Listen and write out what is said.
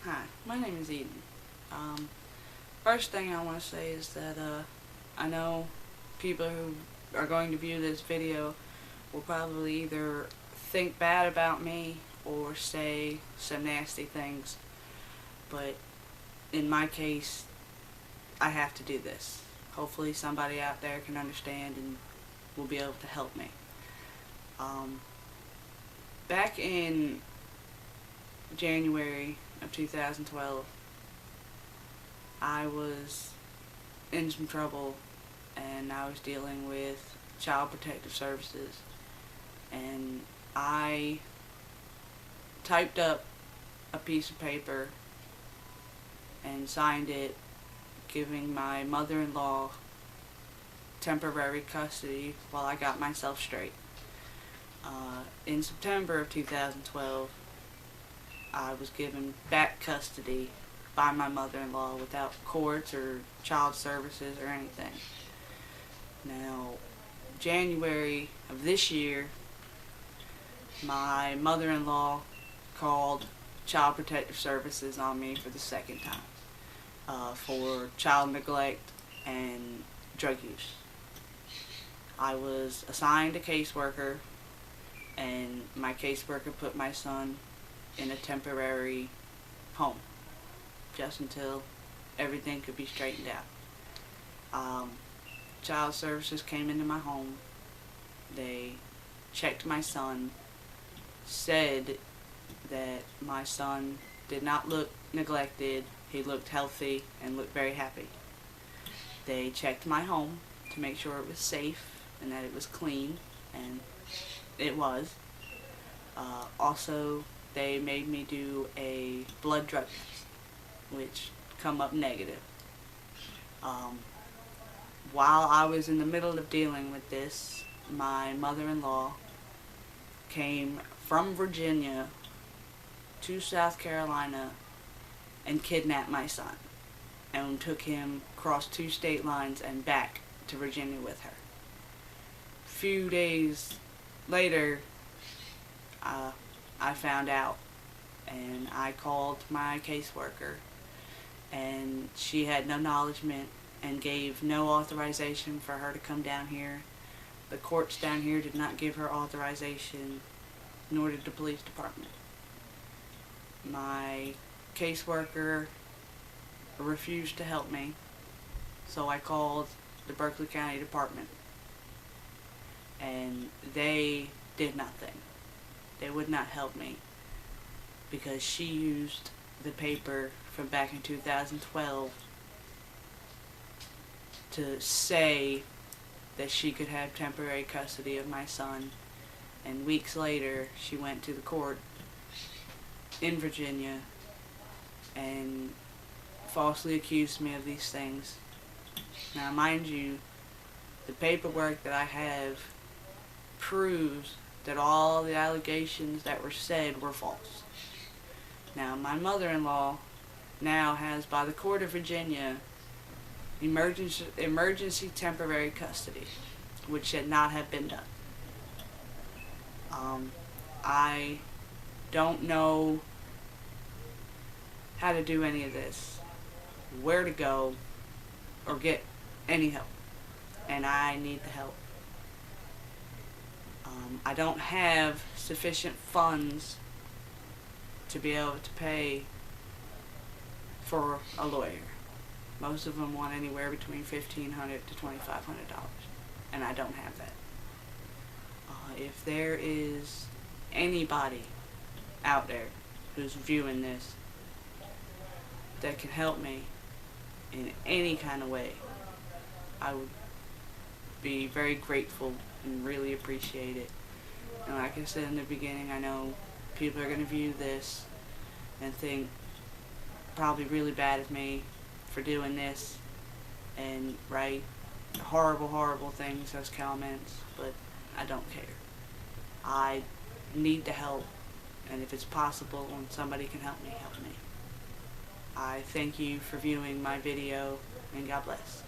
Hi, my name is Eden. First thing I want to say is that I know people who are going to view this video will probably either think bad about me or say some nasty things, but in my case, I have to do this. Hopefully somebody out there can understand and will be able to help me. Back in January of 2012, I was in some trouble and I was dealing with Child Protective Services, and I typed up a piece of paper and signed it giving my mother-in-law temporary custody while I got myself straight. In September of 2012, I was given back custody by my mother-in-law without courts or child services or anything. Now, January of this year, my mother-in-law called Child Protective Services on me for the second time for child neglect and drug use. I was assigned a caseworker, and my caseworker put my son in a temporary home just until everything could be straightened out. Child services came into my home. They checked my son, said that my son did not look neglected. He looked healthy and looked very happy. They checked my home to make sure it was safe and that it was clean, and it was. Also, they made me do a blood drug test, which come up negative. While I was in the middle of dealing with this, my mother-in-law came from Virginia to South Carolina and kidnapped my son and took him across 2 state lines and back to Virginia with her. A few days later, I found out, and I called my caseworker, and she had no acknowledgement and gave no authorization for her to come down here. The courts down here did not give her authorization, nor did the police department. My caseworker refused to help me, so I called the Berkeley County Department, and they did nothing. They would not help me because she used the paper from back in 2012 to say that she could have temporary custody of my son, and weeks later she went to the court in Virginia and falsely accused me of these things. Now, mind you, the paperwork that I have proves that all the allegations that were said were false. Now, my mother-in-law now has, by the court of Virginia, emergency temporary custody, which should not have been done. I don't know how to do any of this, where to go, or get any help, and I need the help. I don't have sufficient funds to be able to pay for a lawyer. Most of them want anywhere between $1,500 to $2,500, and I don't have that. If there is anybody out there who's viewing this that can help me in any kind of way, I would be very grateful and really appreciate it. And like I said in the beginning, I know people are going to view this and think probably really bad of me for doing this and write horrible things as comments, but I don't care. I need the help, and if it's possible and somebody can help me, help me. I thank you for viewing my video, and God bless.